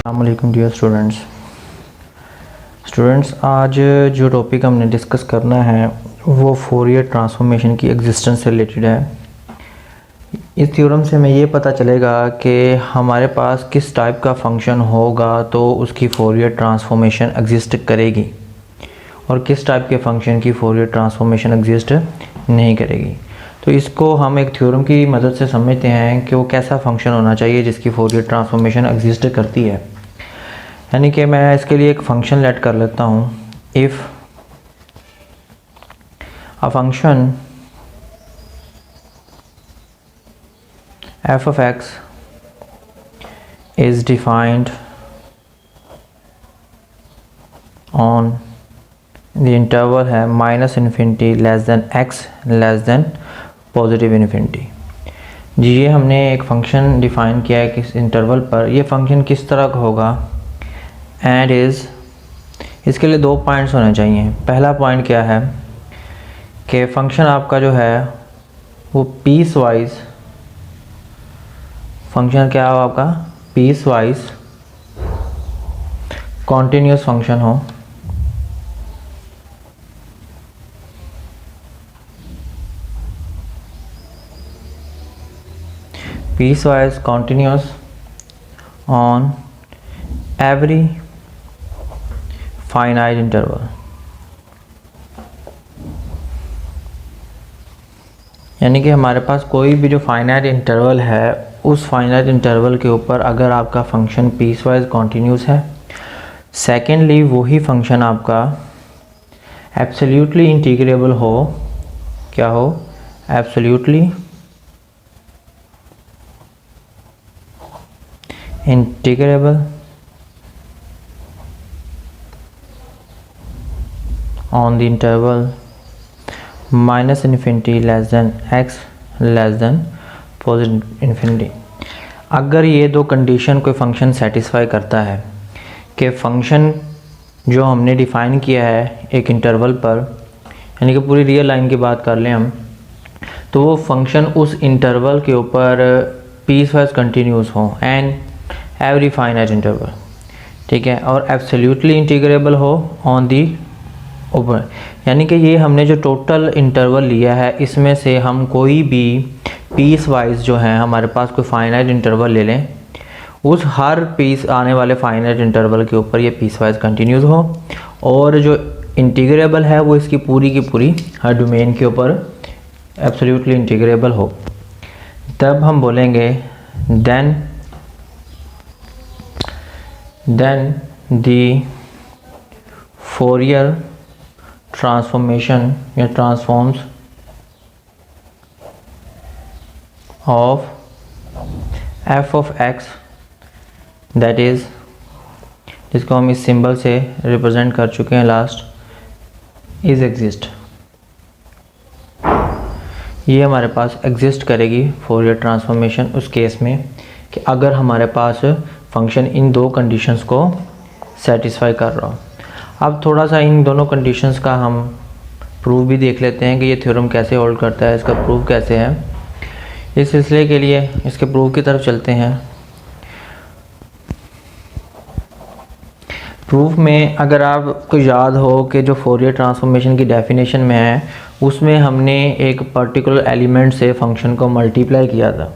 अस्सलामुअलैकुम dear students, आज जो टॉपिक हमने डिस्कस करना है वो फोरियर ट्रांसफॉर्मेशन की एग्जिस्टेंस से रिलेटेड है। इस थ्योरम से हमें ये पता चलेगा कि हमारे पास किस टाइप का फंक्शन होगा तो उसकी फोरियर ट्रांसफॉर्मेशन एग्जिस्ट करेगी और किस टाइप के फंक्शन की फोरियर ट्रांसफॉर्मेशन एग्जिस्ट नहीं करेगी। तो इसको हम एक थ्योरम की मदद से समझते हैं कि वो कैसा फंक्शन होना चाहिए जिसकी फोरियर ट्रांसफॉर्मेशन एग्जिस्ट करती है। यानी कि मैं इसके लिए एक फंक्शन लेट कर लेता हूँ। If a function f of x is defined on the interval है -∞ less than x less than positive infinity. जी, ये हमने एक फंक्शन डिफ़ाइन किया है किस इंटरवल पर। ये फंक्शन किस तरह का होगा एंड इज़, इसके लिए 2 पॉइंट्स होने चाहिए। पहला पॉइंट क्या है कि फंक्शन आपका जो है वो पीस वाइज फंक्शन क्या हो, आपका पीस वाइज कॉन्टिन्यूस फंक्शन हो। Piecewise continuous on every finite interval. यानी कि हमारे पास कोई भी जो फाइनाइट इंटरवल है उस फाइनाइट इंटरवल के ऊपर अगर आपका फंक्शन पीस वाइज कॉन्टिन्यूस है, सेकेंडली वही फंक्शन आपका एब्सोल्युटली इंटीग्रेबल हो। क्या हो? Absolutely integrable on the interval -∞ less than x less than positive infinity. अगर ये 2 कंडीशन कोई फंक्शन सेटिस्फाई करता है कि फंक्शन जो हमने डिफ़ाइन किया है एक इंटरवल पर, यानी कि पूरी रियल लाइन की बात कर लें हम, तो वो फंक्शन उस इंटरवल के ऊपर पीस वाइज कंटिन्यूस हो एंड एवरी फाइनाइट इंटरवल, ठीक है, और एब्सोल्युटली इंटीग्रेबल हो ऑन दी ऊपर। यानी कि ये हमने जो टोटल इंटरवल लिया है इसमें से हम कोई भी पीस वाइज जो है हमारे पास कोई फाइनाइट इंटरवल ले लें, उस हर पीस आने वाले फाइनाइट इंटरवल के ऊपर ये पीस वाइज कंटिन्यूस हो और जो इंटीग्रेबल है वो इसकी पूरी की पूरी हर डोमेन के ऊपर एब्सोल्युटली इंटीग्रेबल हो। तब हम बोलेंगे देन द फोरियर ट्रांसफॉर्मेशन या transforms of f of x, that is जिसको हम इस सिंबल से रिप्रेजेंट कर चुके हैं लास्ट, इज़ एग्जिस्ट। ये हमारे पास एग्जिस्ट करेगी फोरियर ट्रांसफॉर्मेशन उस केस में कि अगर हमारे पास फंक्शन इन 2 कंडीशंस को सेटिस्फाई कर रहा हो। अब थोड़ा सा इन दोनों कंडीशंस का हम प्रूफ भी देख लेते हैं कि ये थ्योरम कैसे होल्ड करता है, इसका प्रूफ कैसे है। इस सिलसिले के लिए इसके प्रूफ की तरफ चलते हैं। प्रूफ में अगर आपको याद हो कि जो फोरियर ट्रांसफॉर्मेशन की डेफिनेशन में है उसमें हमने एक पर्टिकुलर एलिमेंट से फंक्शन को मल्टीप्लाई किया था।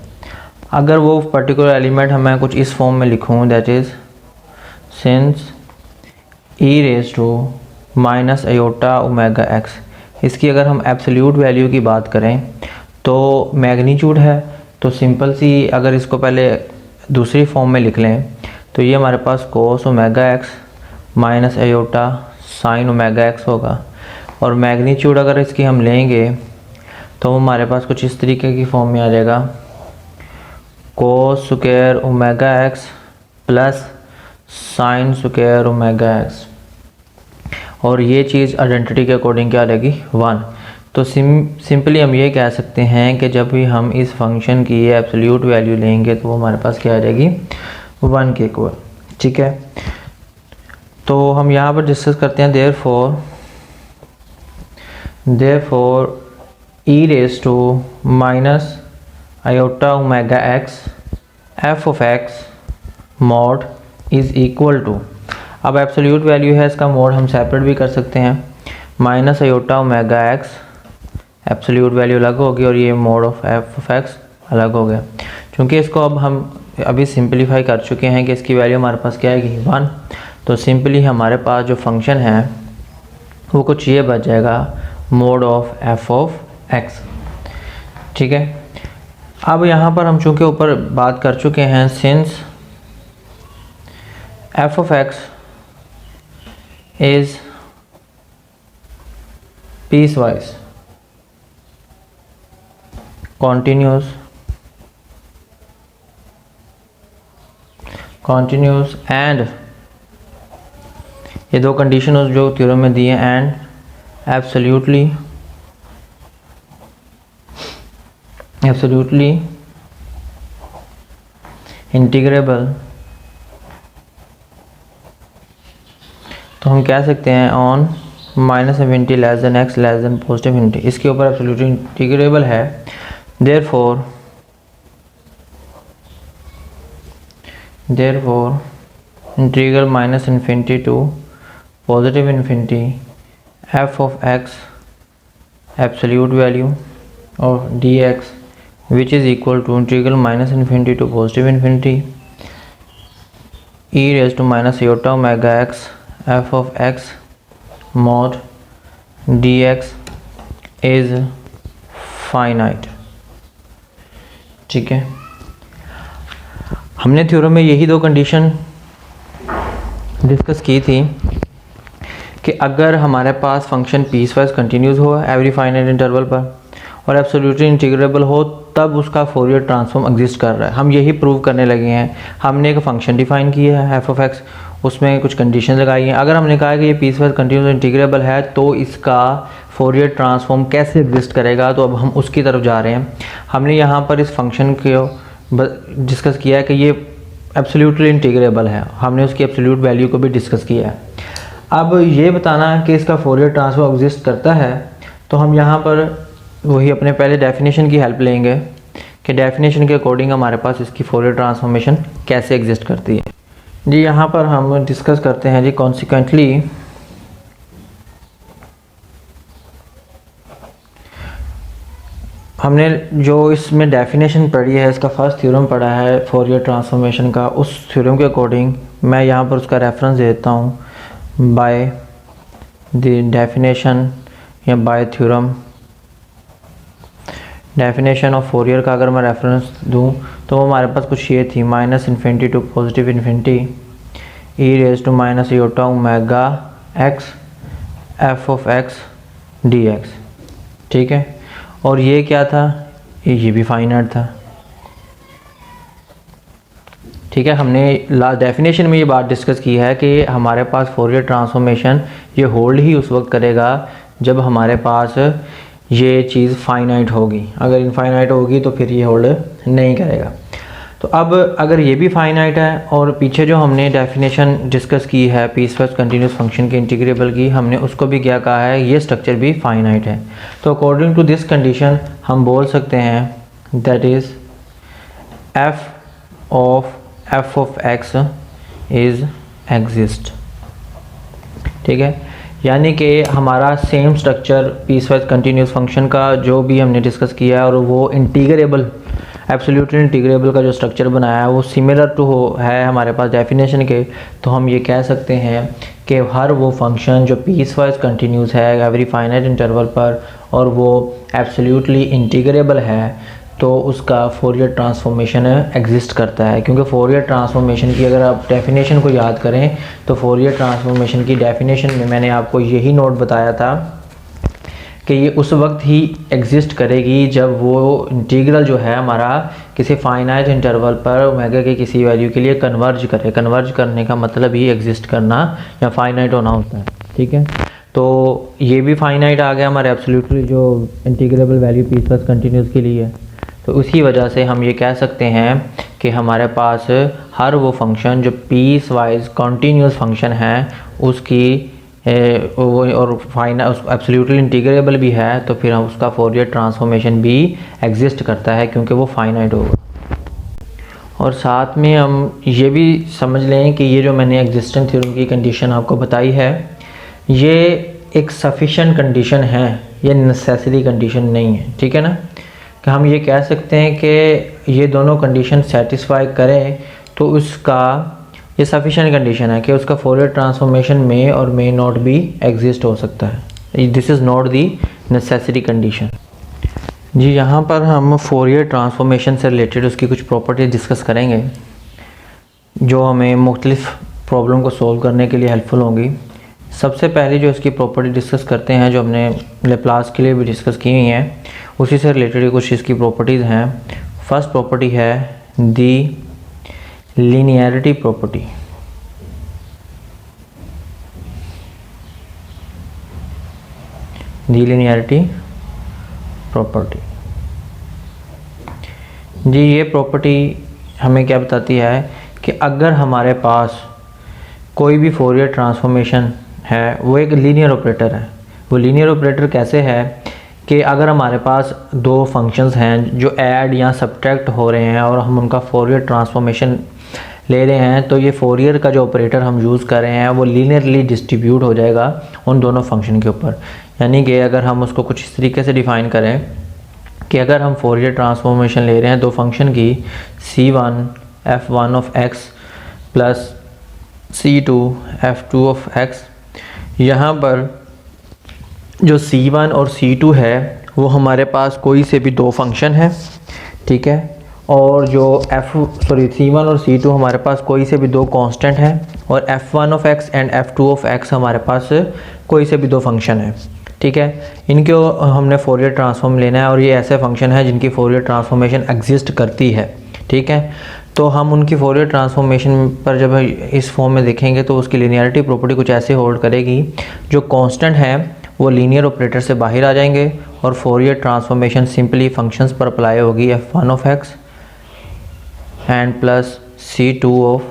अगर वो पर्टिकुलर एलिमेंट मैं कुछ इस फॉर्म में लिखूँ, that is since e⁻⁻⁴ x, इसकी अगर हम एब्सोल्यूट वैल्यू की बात करें तो मैग्नीट्यूड है, तो सिंपल सी अगर इसको पहले दूसरी फॉर्म में लिख लें तो ये हमारे पास cos ω(x) minus iota sin ω(x) होगा। और मैग्नीट्यूड अगर इसकी हम लेंगे तो हमारे पास कुछ इस तरीके की फॉर्म में आ जाएगा cos square ω(x) plus sin square ω(x), और ये चीज़ आइडेंटिटी के अकॉर्डिंग क्या आ जाएगी 1। तो सिंपली हम ये कह सकते हैं कि जब भी हम इस फंक्शन की एब्सोल्यूट वैल्यू लेंगे तो वो हमारे पास क्या आ जाएगी 1 के इक्वल, ठीक है। तो हम यहाँ पर डिस्कस करते हैं therefore e⁻⁻⁴ f of x mod is equal to, अब एब्सोल्यूट वैल्यू है, इसका मोड हम सेपरेट भी कर सकते हैं, minus iota omega x, absolute value अलग होगी और ये mod of f of x अलग हो गया। क्योंकि इसको अब हम अभी सिंपलीफाई कर चुके हैं कि इसकी वैल्यू हमारे पास क्या आएगी 1, तो सिंपली हमारे पास जो फंक्शन है वो कुछ ये बच जाएगा, mode of f of x. ठीक है, अब यहाँ पर हम चूँकि ऊपर बात कर चुके हैं, since F of x is piece wise continuous and ये दो कंडीशन जो थ्योरम में दिए, एंड एब्सोल्युटली इंटीग्रेबल, तो हम कह सकते हैं on minus infinity less than x less than positive infinity, इसके ऊपर एब्सोल्युटली इंटीग्रेबल है। Therefore integral minus infinity to positive infinity f of x absolute value और d x which is equal to integral minus infinity to positive infinity e raise to minus iota omega x f of x mod dx is finite. ठीक है, हमने theorem में यही दो condition discuss की थी कि अगर हमारे पास फंक्शन पीस वाइज कंटिन्यूस हो एवरी फाइनाइट इंटरवल पर और एब्सोल्युटली इंटीग्रेबल हो, तब उसका फोरियर ट्रांसफॉर्म एग्जिस्ट कर रहा है। हम यही प्रूव करने लगे हैं। हमने एक फंक्शन डिफाइन किया है एफ ऑफ एक्स, उसमें कुछ कंडीशन लगाई हैं। अगर हमने कहा कि ये पीस वाइज कंटिन्यूस इंटीग्रेबल है तो इसका फोरियर ट्रांसफॉर्म कैसे एग्जिस्ट करेगा, तो अब हम उसकी तरफ जा रहे हैं। हमने यहाँ पर इस फंक्शन को डिस्कस किया है कि ये एब्सोल्युटली इंटीग्रेबल है, हमने उसकी एब्सोल्यूट वैल्यू को भी डिस्कस किया है। अब ये बताना कि इसका फोरियर ट्रांसफॉर्म एग्जिस्ट करता है, तो हम यहाँ पर वही अपने पहले डेफिनेशन की हेल्प लेंगे कि डेफिनेशन के अकॉर्डिंग हमारे पास इसकी फोरियर ट्रांसफॉर्मेशन कैसे एग्जिस्ट करती है। जी यहाँ पर हम डिस्कस करते हैं जी, कॉन्सिक्वेंटली हमने जो इसमें डेफिनेशन पढ़ी है, इसका फर्स्ट थ्योरम पढ़ा है फोरियर ट्रांसफॉर्मेशन का, उस थ्योरम के अकॉर्डिंग मैं यहाँ पर उसका रेफरेंस देता हूँ बाय द डेफिनेशन या bye theorem. Definition of Fourier का अगर मैं रेफरेंस दूँ तो वो हमारे पास कुछ ये थी, minus infinity to positive infinity e raise to minus iota omega x f of x d x. ठीक है, और ये क्या था, ये भी फाइनाइट था। ठीक है, हमने लास्ट डेफिनेशन में ये बात डिस्कस की है कि हमारे पास फोरियर ट्रांसफॉर्मेशन ये होल्ड ही उस वक्त करेगा जब हमारे पास ये चीज़ फाइनाइट होगी। अगर इनफाइनाइट होगी तो फिर ये होल्ड नहीं करेगा। तो अब अगर ये भी फाइनाइट है और पीछे जो हमने डेफिनेशन डिस्कस की है पीसवाइज कंटिन्यूस फंक्शन के इंटीग्रेबल की, हमने उसको भी क्या कहा है, ये स्ट्रक्चर भी फाइनाइट है। तो अकॉर्डिंग टू दिस कंडीशन हम बोल सकते हैं that is F of x is exist. ठीक है, यानी कि हमारा same structure piecewise continuous function का जो भी हमने डिस्कस किया है और वो इंटीग्रेबल एब्सोल्युटली इंटीग्रेबल का जो स्ट्रक्चर बनाया है वो सिमिलर टू है हमारे पास डेफिनेशन के। तो हम ये कह सकते हैं कि हर वो फंक्शन जो पीसवाइज कंटिन्यूस है एवरी फाइनाइट इंटरवल पर और वो एब्सोल्युटली इंटीग्रेबल है, तो उसका फोरियर ट्रांसफॉर्मेशन एग्जिस्ट करता है। क्योंकि फोरियर ट्रांसफॉर्मेशन की अगर आप डेफिनेशन को याद करें तो फोरियर ट्रांसफॉर्मेशन की डेफिनेशन में मैंने आपको यही नोट बताया था कि ये उस वक्त ही एग्जिस्ट करेगी जब वो इंटीग्रल जो है हमारा किसी फाइनाइट इंटरवल पर ओमेगा के किसी वैल्यू के लिए कन्वर्ज करे। कन्वर्ज करने का मतलब ही एग्जिस्ट करना या फाइनाइट होना होता है। ठीक है, तो ये भी फाइनाइट आ गया हमारे एब्सोल्युटली जो इंटीग्रेबल वैल्यू पीसवाइज कंटिन्यूस के लिए है। तो उसी वजह से हम ये कह सकते हैं कि हमारे पास हर वो फंक्शन जो पीस वाइज कॉन्टीन्यूस फंक्शन है उसकी और एब्सोल्युटली इंटीग्रेबल भी है, तो फिर हम उसका फोरियर ट्रांसफॉर्मेशन भी एग्जिस्ट करता है क्योंकि वो फाइनाइट होगा। और साथ में हम ये भी समझ लें कि ये जो मैंने एग्जिस्टेंस थ्योरम की कंडीशन आपको बताई है, ये एक सफिशिएंट कंडीशन है, ये नेसेसरी कंडीशन नहीं है, ठीक है ना। कि हम ये कह सकते हैं कि ये दोनों कंडीशन सेटिस्फाई करें तो उसका ये सफिशिएंट कंडीशन है कि उसका फोरियर ट्रांसफॉर्मेशन में और मे नॉट भी एग्जिस्ट हो सकता है। This is not the necessary condition. जी यहाँ पर हम फोरियर ट्रांसफॉर्मेशन से रिलेटेड उसकी कुछ प्रॉपर्टीज डिस्कस करेंगे जो हमें मुख्तलिफ प्रॉब्लम को सॉल्व करने के लिए हेल्पफुल होंगी। सबसे पहले जो इसकी प्रॉपर्टी डिस्कस करते हैं, जो हमने लेप्लास के लिए भी डिस्कस की हुई हैं, उसी से रिलेटेड कुछ इसकी प्रॉपर्टीज़ हैं। फर्स्ट प्रॉपर्टी है दी लीनियरिटी प्रॉपर्टी। दी लीनियरिटी प्रॉपर्टी जी, ये प्रॉपर्टी हमें क्या बताती है कि अगर हमारे पास कोई भी फोरियर ट्रांसफॉर्मेशन है, वो एक लीनियर ऑपरेटर है। वो लीनियर ऑपरेटर कैसे है कि अगर हमारे पास दो फंक्शंस हैं जो ऐड या सब्ट्रैक्ट हो रहे हैं और हम उनका फोरियर ट्रांसफॉर्मेशन ले रहे हैं, तो ये फोरियर का जो ऑपरेटर हम यूज़ कर रहे हैं वो लीनियरली डिस्ट्रीब्यूट हो जाएगा उन दोनों फंक्शन के ऊपर। यानी कि अगर हम उसको कुछ इस तरीके से डिफ़ाइन करें कि अगर हम फोरियर ट्रांसफॉर्मेशन ले रहे हैं दो फंक्शन की c1 f1 of x plus c2 f2 of x, यहाँ पर जो c1 और c2 है वो हमारे पास कोई से भी दो फंक्शन है, ठीक है। और जो c1 और c2 हमारे पास कोई से भी दो कांस्टेंट हैं, और f1 of x and f2 of x हमारे पास कोई से भी दो फंक्शन है, ठीक है। इनके हमने फोरियर ट्रांसफॉर्म लेना है और ये ऐसे फंक्शन है जिनकी फोरियर ट्रांसफॉर्मेशन एग्जिस्ट करती है, ठीक है। तो हम उनकी फोरियर ट्रांसफॉर्मेशन पर जब इस फॉर्म में देखेंगे तो उसकी लीनियरिटी प्रॉपर्टी कुछ ऐसे होल्ड करेगी, जो कांस्टेंट है वो लीनियर ऑपरेटर से बाहर आ जाएंगे और फोरियर ट्रांसफॉर्मेशन सिंपली फंक्शंस पर अप्लाई होगी f1 of x and plus c2 of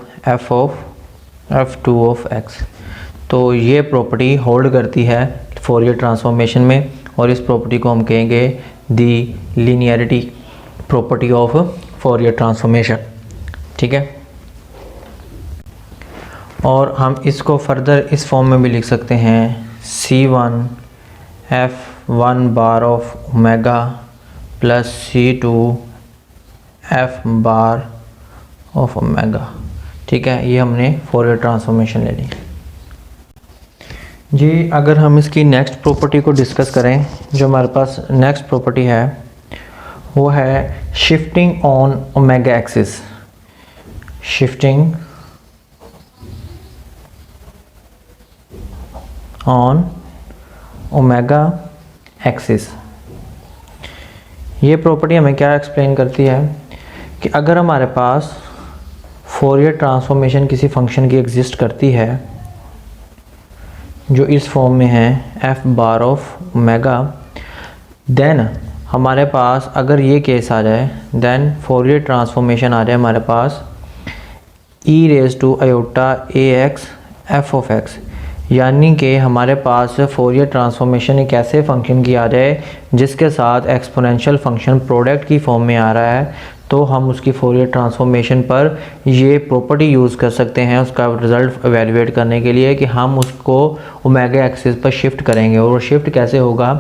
f2 of x। तो ये प्रॉपर्टी होल्ड करती है फोरियर ट्रांसफॉर्मेशन में, और इस प्रॉपर्टी को हम कहेंगे the linearity property of Fourier transformation, ठीक है। और हम इसको फर्दर इस फॉर्म में भी लिख सकते हैं c1 f1 bar of omega plus c2 f bar of omega, ठीक है। ये हमने फोरियर ट्रांसफॉर्मेशन ले ली जी। अगर हम इसकी नेक्स्ट प्रॉपर्टी को डिस्कस करें, जो हमारे पास नेक्स्ट प्रॉपर्टी है वो है shifting on omega axis. Shifting on omega axis. ये प्रॉपर्टी हमें क्या एक्सप्लेन करती है कि अगर हमारे पास फोरियर ट्रांसफॉर्मेशन किसी फंक्शन की एग्जिस्ट करती है जो इस फॉर्म में है f bar of omega, then हमारे पास अगर ये केस आ जाए, देन फोरियर ट्रांसफॉर्मेशन आ जाए हमारे पास e raise to iota ax f of x। यानी कि हमारे पास फोरियर ट्रांसफॉर्मेशन एक ऐसे फंक्शन की आ जाए जिसके साथ एक्सपोनेंशियल फंक्शन प्रोडक्ट की फॉर्म में आ रहा है, तो हम उसकी फोरियर ट्रांसफॉर्मेशन पर ये प्रॉपर्टी यूज़ कर सकते हैं उसका रिज़ल्ट एवेलुएट करने के लिए कि हम उसको ओमेगा एक्सिस पर शिफ्ट करेंगे। और शिफ्ट कैसे होगा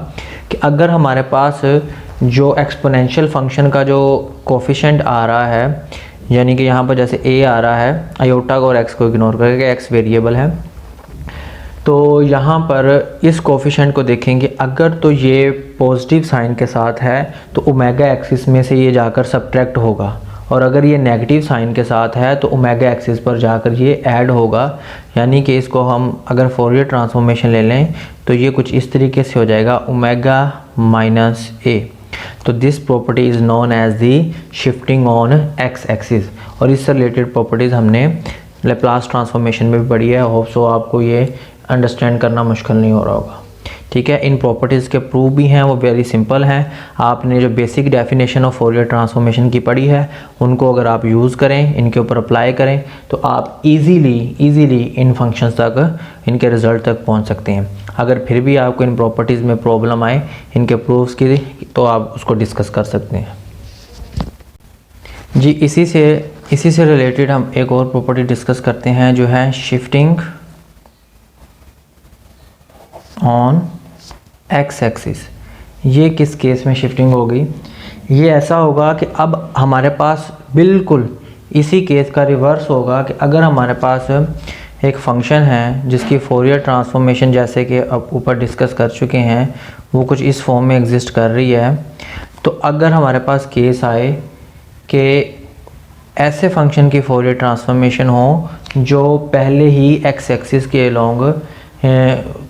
कि अगर हमारे पास जो एक्सपोनेंशियल फंक्शन का जो कोफिशिएंट आ रहा है, यानी कि यहाँ पर जैसे a आ रहा है, आयोटा को और x को इग्नोर करके, x वेरिएबल है, तो यहाँ पर इस कोफिशिएंट को देखेंगे, अगर तो ये पॉजिटिव साइन के साथ है तो ओमेगा एक्सिस में से ये जाकर सब्ट्रैक्ट होगा, और अगर ये नेगेटिव साइन के साथ है तो ओमेगा एक्सिस पर जाकर ये ऐड होगा। यानी कि इसको हम अगर फोरियर ट्रांसफॉर्मेशन ले लें तो ये कुछ इस तरीके से हो जाएगा ओमेगा माइनस a। तो this property is known as the shifting on x axis, और इससे रिलेटेड प्रॉपर्टीज़ हमने लेप्लास ट्रांसफॉर्मेशन में भी पढ़ी है। होप सो आपको ये अंडरस्टैंड करना मुश्किल नहीं हो रहा होगा, ठीक है। इन प्रॉपर्टीज़ के प्रूफ भी हैं, वो वेरी सिंपल हैं। आपने जो basic definition of Fourier transformation की पढ़ी है उनको अगर आप यूज़ करें, इनके ऊपर अप्लाई करें, तो आप इजीली इन फंक्शंस तक, इनके रिज़ल्ट तक पहुंच सकते हैं। अगर फिर भी आपको इन प्रॉपर्टीज़ में प्रॉब्लम आए इनके प्रूफ्स की, तो आप उसको डिस्कस कर सकते हैं जी। इसी से इसी से रिलेटेड हम एक और प्रॉपर्टी डिस्कस करते हैं जो है शिफ्टिंग ऑन एक्स एक्सिस। ये किस केस में शिफ्टिंग होगी? ये ऐसा होगा कि अब हमारे पास बिल्कुल इसी केस का रिवर्स होगा कि अगर हमारे पास एक फंक्शन है जिसकी फोरियर ट्रांसफॉर्मेशन जैसे कि अब ऊपर डिस्कस कर चुके हैं वो कुछ इस फॉर्म में एग्जिस्ट कर रही है, तो अगर हमारे पास केस आए कि ऐसे फंक्शन की फोरियर ट्रांसफॉर्मेशन हो जो पहले ही एक्स एक्सिस के अलोंग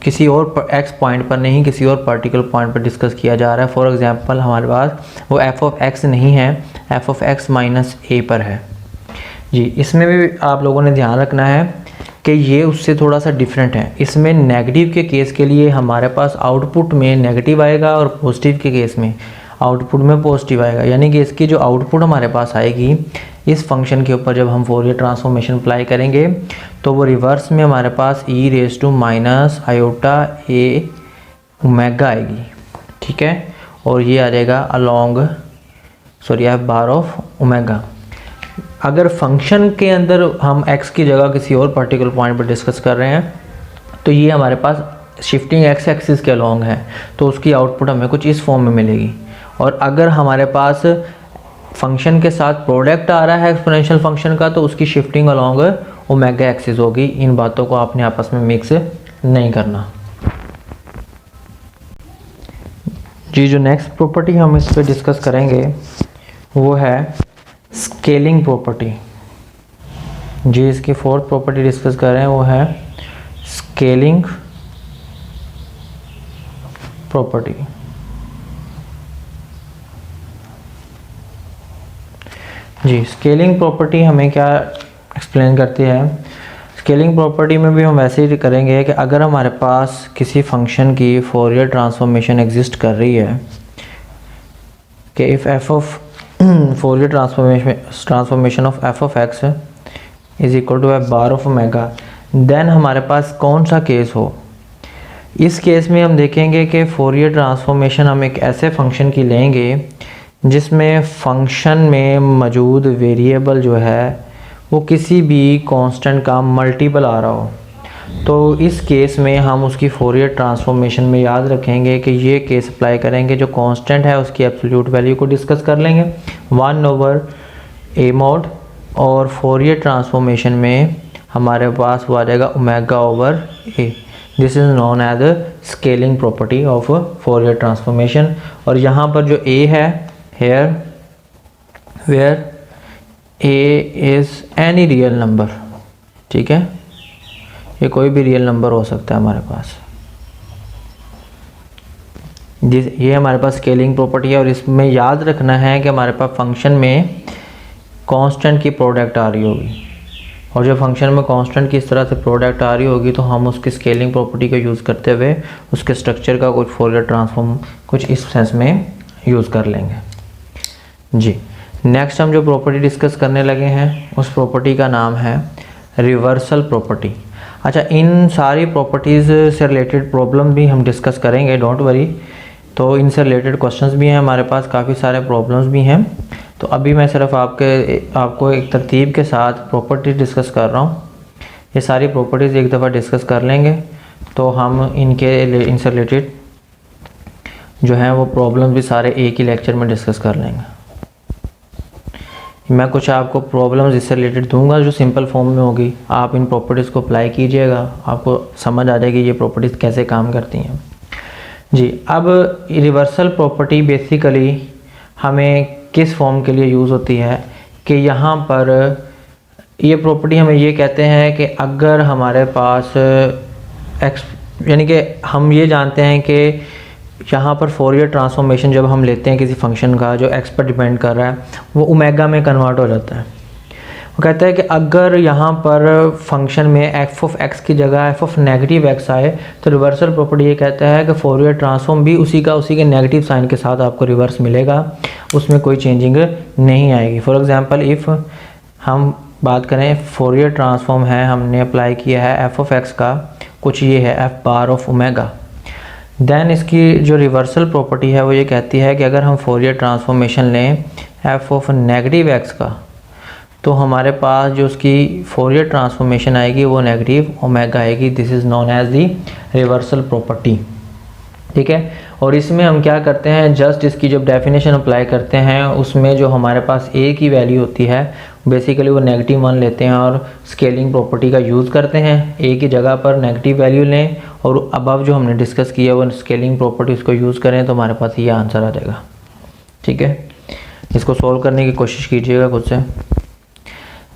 किसी और एक्स पॉइंट पर नहीं किसी और पार्टिकुलर पॉइंट पर डिस्कस किया जा रहा है। फॉर एग्जांपल हमारे पास वो एफ ऑफ एक्स नहीं है, एफ ऑफ एक्स माइनस ए पर है जी। इसमें भी आप लोगों ने ध्यान रखना है कि ये उससे थोड़ा सा डिफरेंट है। इसमें नेगेटिव के केस के लिए हमारे पास आउटपुट में नेगेटिव आएगा और पॉजिटिव के केस में आउटपुट में पॉजिटिव आएगा, यानी कि इसकी जो आउटपुट हमारे पास आएगी इस फंक्शन के ऊपर जब हम फोरियर ट्रांसफॉर्मेशन अप्लाई करेंगे तो वो रिवर्स में हमारे पास e raise to minus iota a omega आएगी, ठीक है। और ये आ जाएगा along f bar of omega. अगर फंक्शन के अंदर हम x की जगह किसी और पर्टिकुलर पॉइंट पर डिस्कस कर रहे हैं तो ये हमारे पास शिफ्टिंग x एक्सिस के अलोंग है, तो उसकी आउटपुट हमें कुछ इस फॉर्म में मिलेगी। और अगर हमारे पास फंक्शन के साथ प्रोडक्ट आ रहा है एक्सपोनेंशियल फंक्शन का तो उसकी शिफ्टिंग अलोंग ओमेगा एक्सिस होगी। इन बातों को आपने आपस में मिक्स नहीं करना जी। जो नेक्स्ट प्रॉपर्टी हम इस पर डिस्कस करेंगे वो है स्केलिंग प्रॉपर्टी जी। इसकी फोर्थ प्रॉपर्टी डिस्कस कर रहे हैं वो है स्केलिंग प्रॉपर्टी जी। स्केलिंग प्रॉपर्टी हमें क्या एक्सप्लेन करती है? स्केलिंग प्रॉपर्टी में भी हम वैसे ही करेंगे कि अगर हमारे पास किसी फंक्शन की फोरियर ट्रांसफॉर्मेशन एग्जिस्ट कर रही है कि if F of Fourier transformation of f of x is equal to F bar of omega, then हमारे पास कौन सा केस हो। इस केस में हम देखेंगे कि फोरियर ट्रांसफॉर्मेशन हम एक ऐसे फंक्शन की लेंगे जिसमें फंक्शन में मौजूद वेरिएबल जो है वो किसी भी कांस्टेंट का मल्टीपल आ रहा हो। तो इस केस में हम उसकी फोरियर ट्रांसफॉर्मेशन में याद रखेंगे कि ये केस अप्लाई करेंगे, जो कांस्टेंट है उसकी एब्सोल्यूट वैल्यू को डिस्कस कर लेंगे 1/a मॉड, और फोरियर ट्रांसफॉर्मेशन में हमारे पास वो आ जाएगा omega over a. This is known as the scaling property of Fourier transformation. और यहाँ पर जो ए है here where a is any real number, ठीक है, ये कोई भी रियल नंबर हो सकता है हमारे पास। ये हमारे पास स्केलिंग प्रॉपर्टी है और इसमें याद रखना है कि हमारे पास फंक्शन में कांस्टेंट की प्रोडक्ट आ रही होगी, और जब फंक्शन में कांस्टेंट की इस तरह से प्रोडक्ट आ रही होगी तो हम उसकी स्केलिंग प्रॉपर्टी का यूज़ करते हुए उसके स्ट्रक्चर का कुछ फोरियर ट्रांसफॉर्म कुछ इस सेंस में यूज़ कर लेंगे जी। नेक्स्ट हम जो प्रॉपर्टी डिस्कस करने लगे हैं उस प्रॉपर्टी का नाम है रिवर्सल प्रॉपर्टी। अच्छा, इन सारी प्रॉपर्टीज़ से रिलेटेड प्रॉब्लम भी हम डिस्कस करेंगे, डोंट वरी। तो इनसे रिलेटेड क्वेश्चंस भी हैं हमारे पास, काफ़ी सारे प्रॉब्लम्स भी हैं। तो अभी मैं सिर्फ आपको एक तरतीब के साथ प्रॉपर्टी डिस्कस कर रहा हूँ। ये सारी प्रॉपर्टीज़ एक दफ़ा डिस्कस कर लेंगे तो हम इनसे रिलेटेड जो है वो प्रॉब्लम भी सारे एक ही लेक्चर में डिस्कस कर लेंगे। मैं कुछ आपको प्रॉब्लम्स इससे रिलेटेड दूंगा जो सिंपल फॉर्म में होगी, आप इन प्रॉपर्टीज़ को अप्लाई कीजिएगा, आपको समझ आ जाएगी ये प्रॉपर्टीज़ कैसे काम करती हैं जी। अब रिवर्सल प्रॉपर्टी बेसिकली हमें किस फॉर्म के लिए यूज़ होती है कि यहाँ पर ये प्रॉपर्टी हमें ये कहते हैं कि अगर हमारे पास यानी कि हम ये जानते हैं कि यहाँ पर फोरियर ट्रांसफॉर्मेशन जब हम लेते हैं किसी फंक्शन का जो एक्स पर डिपेंड कर रहा है वो ओमेगा में कन्वर्ट हो जाता है। वो कहता है कि अगर यहाँ पर फंक्शन में एफ ऑफ एक्स की जगह एफ ऑफ नेगेटिव एक्स आए तो रिवर्सल प्रॉपर्टी ये कहता है कि फोरियर ट्रांसफॉर्म भी उसी के नेगेटिव साइन के साथ आपको रिवर्स मिलेगा, उसमें कोई चेंजिंग नहीं आएगी। फॉर एग्जांपल इफ़ हम बात करें फोरियर ट्रांसफॉर्म है, हमने अप्लाई किया है एफ ऑफ एक्स का, कुछ ये है F bar of omega, then इसकी जो रिवर्सल प्रॉपर्टी है वो ये कहती है कि अगर हम फोरियर ट्रांसफॉर्मेशन लें एफ ऑफ नेगेटिव एक्स का तो हमारे पास जो उसकी फोरियर ट्रांसफॉर्मेशन आएगी वो नेगेटिव ओमेगा आएगी। This is known as the reversal property. ठीक है, और इसमें हम क्या करते हैं, जस्ट इसकी जब डेफिनेशन अप्लाई करते हैं उसमें जो हमारे पास ए की वैल्यू होती है बेसिकली वो नेगेटिव 1 लेते हैं और स्केलिंग प्रॉपर्टी का यूज़ करते हैं। ए की जगह पर नेगेटिव वैल्यू लें और अबव जो हमने डिस्कस किया वो स्केलिंग प्रॉपर्टी उसको यूज़ करें तो हमारे पास ये आंसर आ जाएगा। ठीक है, इसको सॉल्व करने की कोशिश कीजिएगा खुद से।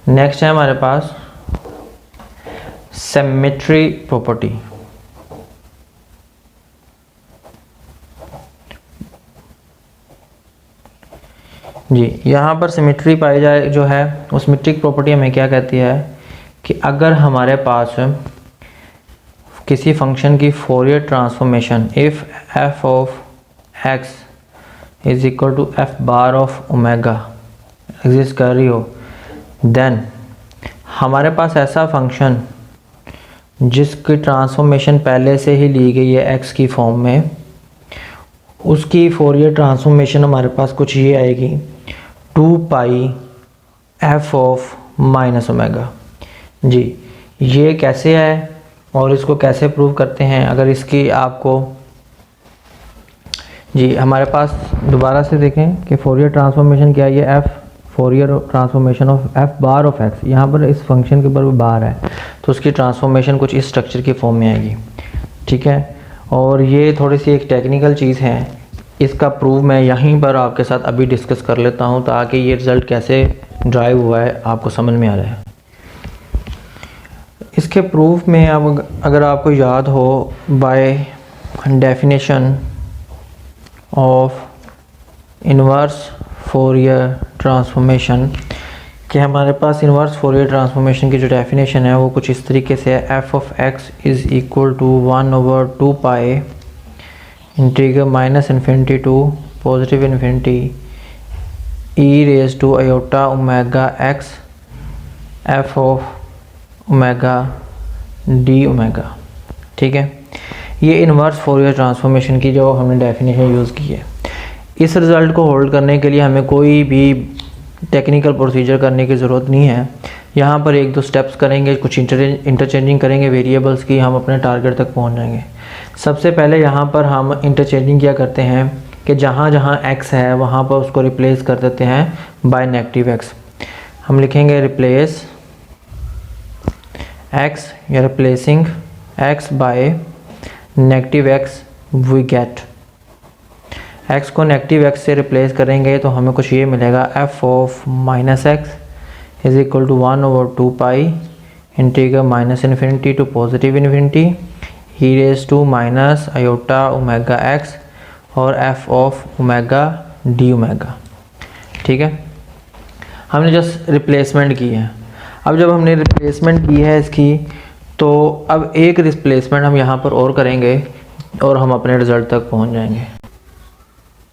नेक्स्ट है हमारे पास सिमेट्री प्रॉपर्टी। जी, यहाँ पर सिमेट्री पाई जाए जो है वो सिमेट्रिक प्रॉपर्टी हमें क्या कहती है कि अगर हमारे पास किसी फंक्शन की Fourier transformation if F of x is equal to F bar of omega exist कर रही हो, देन हमारे पास ऐसा फंक्शन जिसकी ट्रांसफॉर्मेशन पहले से ही ली गई है एक्स की फॉर्म में, उसकी फोरियर ट्रांसफॉर्मेशन हमारे पास कुछ ये आएगी 2 pi f of minus omega. जी, ये कैसे है और इसको कैसे प्रूव करते हैं, अगर इसकी आपको जी हमारे पास दोबारा से देखें कि फोरियर ट्रांसफॉर्मेशन क्या है, ये F Fourier transformation of F bar of x, यहाँ पर इस फंक्शन के ऊपर बार है तो उसकी ट्रांसफॉर्मेशन कुछ इस स्ट्रक्चर की फॉर्म में आएगी। ठीक है, और ये थोड़ी सी एक टेक्निकल चीज़ है, इसका प्रूव मैं यहीं पर आपके साथ अभी डिस्कस कर लेता हूँ ताकि ये रिज़ल्ट कैसे ड्राइव हुआ है आपको समझ में आ रहा है। इसके प्रूफ में अब अगर आपको याद हो by definition of inverse Fourier transformation कि हमारे पास इन्वर्स फोरियर ट्रांसफॉर्मेशन की जो डेफिनेशन है वो कुछ इस तरीके से है, f of x is equal to 1/2 pi integral minus infinity to positive infinity e raise to iota omega x f of omega d omega. ठीक है, ये इन्वर्स फोरियर ट्रांसफॉर्मेशन की जो हमने डेफिनेशन यूज़ की है। इस रिज़ल्ट को होल्ड करने के लिए हमें कोई भी टेक्निकल प्रोसीजर करने की ज़रूरत नहीं है। यहाँ पर 1-2 स्टेप्स करेंगे, कुछ इंटरचेंजिंग करेंगे वेरिएबल्स की, हम अपने टारगेट तक पहुँच जाएंगे। सबसे पहले यहाँ पर हम इंटरचेंजिंग क्या करते हैं कि जहाँ जहाँ x है वहाँ पर उसको रिप्लेस कर देते हैं बाय नेगेटिव x। हम लिखेंगे रिप्लेस x या replacing x by negative x, we get x को नेगेटिव x से रिप्लेस करेंगे तो हमें कुछ ये मिलेगा, f of minus x is equal to 1/2 pi integral minus infinity to positive infinity e raise to minus iota omega x और f of omega d omega. ठीक है, हमने जस्ट रिप्लेसमेंट की है। अब जब हमने रिप्लेसमेंट की है इसकी तो अब एक रिप्लेसमेंट हम यहाँ पर और करेंगे और हम अपने रिज़ल्ट तक पहुँच जाएंगे।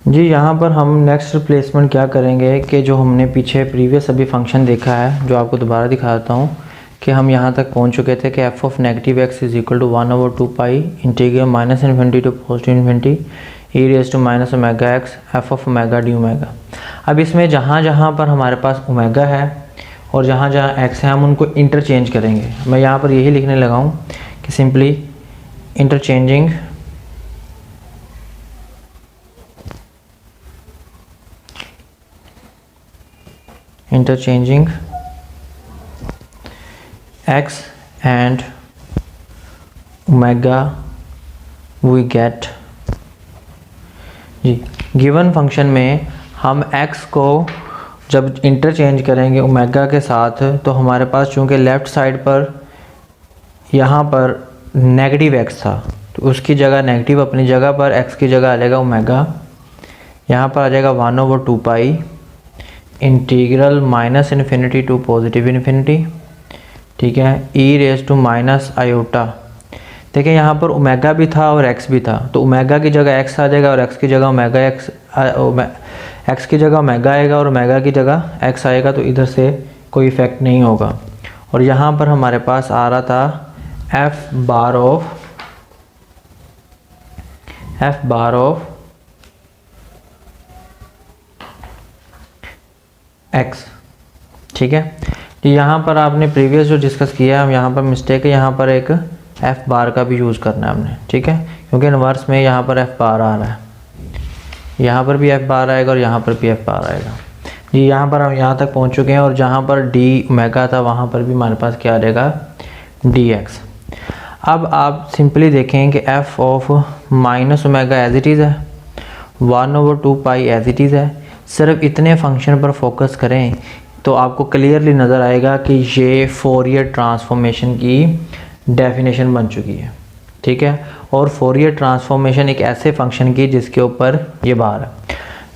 जी, यहाँ पर हम नेक्स्ट रिप्लेसमेंट क्या करेंगे कि जो हमने पीछे प्रीवियस अभी फंक्शन देखा है जो आपको दोबारा दिखा देता हूँ कि हम यहाँ तक पहुँच चुके थे कि f of negative x is equal to 1/2 pi integral minus infinity to positive infinity e raise to minus omega x f of omega d omega. अब इसमें जहाँ जहाँ पर हमारे पास ओमेगा है और जहाँ जहाँ एक्स है हम उनको इंटरचेंज करेंगे। मैं यहाँ पर यही लिखने लगा हूँ कि simply interchanging x and omega we get। जी, गिवन फंक्शन में हम x को जब इंटरचेंज करेंगे ओमेगा के साथ तो हमारे पास चूँकि लेफ़्ट साइड पर यहाँ पर नेगेटिव x था तो उसकी जगह नेगेटिव अपनी जगह पर x की जगह आ जाएगा ओमेगा, यहाँ पर आ जाएगा 1/2 pi integral minus infinity to positive infinity. ठीक है, e raise to minus iota. देखिए यहाँ पर ओमेगा भी था और x भी था तो ओमेगा की जगह x आ जाएगा और x की जगह ओमेगा x की जगह ओमेगा आएगा और ओमेगा की जगह x आएगा, तो इधर से कोई इफ़ेक्ट नहीं होगा। और यहाँ पर हमारे पास आ रहा था एफ बार ऑफ x। ठीक है। यहाँ पर आपने प्रीवियस जो डिस्कस किया है, हम यहाँ पर मिस्टेक है, यहाँ पर एक एफ बार का भी यूज़ करना है हमने, ठीक है, क्योंकि इन्वर्स में यहाँ पर एफ बार आ रहा है, यहाँ पर भी एफ बार आएगा और यहाँ पर भी एफ बार आएगा जी। यहाँ पर हम यहाँ तक पहुँच चुके हैं और जहाँ पर डी ओमेगा था वहाँ पर भी हमारे पास क्या आ जाएगा, डी एक्स। अब आप सिंपली देखें कि f of minus omega as it is है, 1/2 पाई एज इट इज़ है। सिर्फ इतने फंक्शन पर फोकस करें तो आपको क्लियरली नज़र आएगा कि ये फोरियर ट्रांसफॉर्मेशन की डेफिनेशन बन चुकी है, ठीक है। और फोरियर ट्रांसफॉर्मेशन एक ऐसे फंक्शन की जिसके ऊपर ये बार है,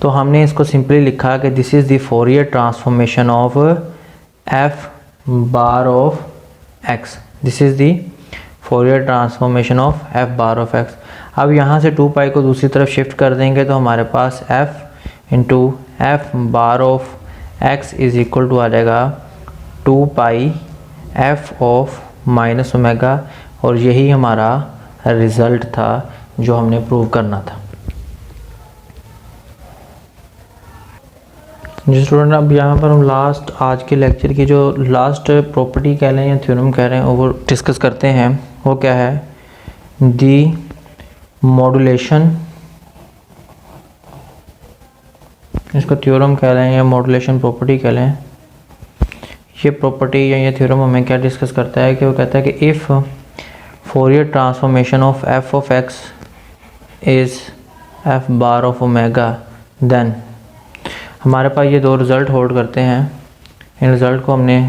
तो हमने इसको सिंपली लिखा कि this is the Fourier transformation of F bar of x, this is the Fourier transformation of F bar of x. अब यहाँ से 2 पाई को दूसरी तरफ शिफ्ट कर देंगे तो हमारे पास f into f bar of x is equal to आ जाएगा 2 pi f of minus omega, और यही हमारा रिज़ल्ट था जो हमने प्रूव करना था जी स्टूडेंट। अब यहाँ पर हम लास्ट आज के लेक्चर की जो लास्ट प्रॉपर्टी कह लें या थ्योरम कह रहे हैं वो डिस्कस करते हैं। वो क्या है, दी मॉड्यूलेशन, इसको थ्योरम कह लें या मॉड्यूलेशन प्रॉपर्टी कह लें। ये प्रॉपर्टी या ये थ्योरम हमें क्या डिस्कस करता है कि वो कहता है कि if Fourier transformation of x is F bar of omega, then हमारे पास ये 2 रिज़ल्ट होल्ड करते हैं। इन रिज़ल्ट को हमने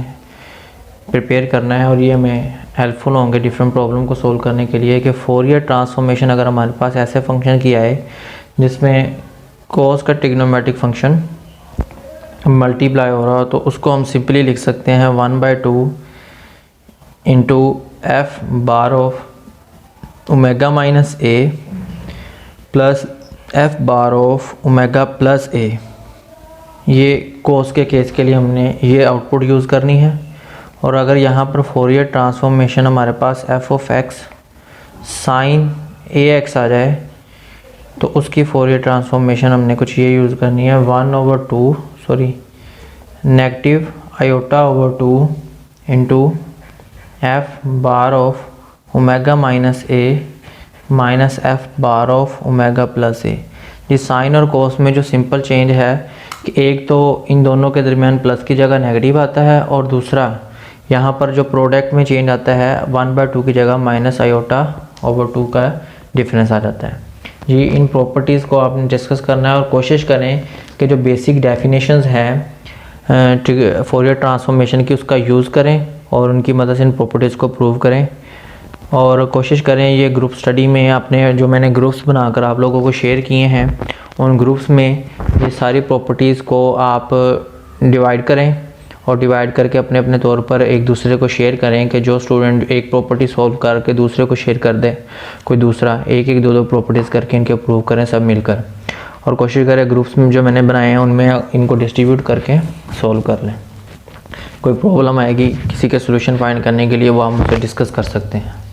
प्रिपेयर करना है और ये हमें हेल्पफुल होंगे डिफरेंट प्रॉब्लम को सोल्व करने के लिए कि फोरियर ट्रांसफॉर्मेशन अगर हमारे पास ऐसे फंक्शन की आए जिसमें कॉस का ट्रिग्नोमेट्रिक फंक्शन मल्टीप्लाई हो रहा हो, तो उसको हम सिंपली लिख सकते हैं 1/2 into f bar of omega minus a plus f bar of omega plus a. ये कोस के केस के लिए हमने ये आउटपुट यूज़ करनी है। और अगर यहाँ पर फोरियर ट्रांसफॉर्मेशन हमारे पास f of x sine a x आ जाए तो उसकी फोरियर ट्रांसफॉर्मेशन हमने कुछ ये यूज़ करनी है, 1/2 नेगेटिव आयोटा/2 into f bar of omega minus a minus f bar of omega plus a. ये साइन और कोस में जो सिंपल चेंज है कि एक तो इन दोनों के दरमियान प्लस की जगह नेगेटिव आता है और दूसरा यहाँ पर जो प्रोडक्ट में चेंज आता है 1/2 की जगह माइनस आयोटा/2 का डिफरेंस आ जाता है जी। इन प्रॉपर्टीज़ को आपने डिस्कस करना है और कोशिश करें कि जो बेसिक डेफिनेशंस हैं फोरियर ट्रांसफॉर्मेशन की उसका यूज़ करें और उनकी मदद से इन प्रॉपर्टीज़ को प्रूव करें। और कोशिश करें ये ग्रुप स्टडी में अपने जो मैंने ग्रुप्स बनाकर आप लोगों को शेयर किए हैं उन ग्रुप्स में ये सारी प्रॉपर्टीज़ को आप डिवाइड करें और डिवाइड करके अपने अपने तौर पर एक दूसरे को शेयर करें कि जो स्टूडेंट एक प्रॉपर्टी सॉल्व करके दूसरे को शेयर कर दे, कोई दूसरा एक एक दो प्रॉपर्टीज़ करके इनके प्रूव करें सब मिलकर। और कोशिश करें ग्रुप्स में जो मैंने बनाए हैं उनमें इनको डिस्ट्रीब्यूट करके सॉल्व कर लें। कोई प्रॉब्लम आएगी किसी के सोल्यूशन फाइंड करने के लिए वो हम उससे डिस्कस कर सकते हैं।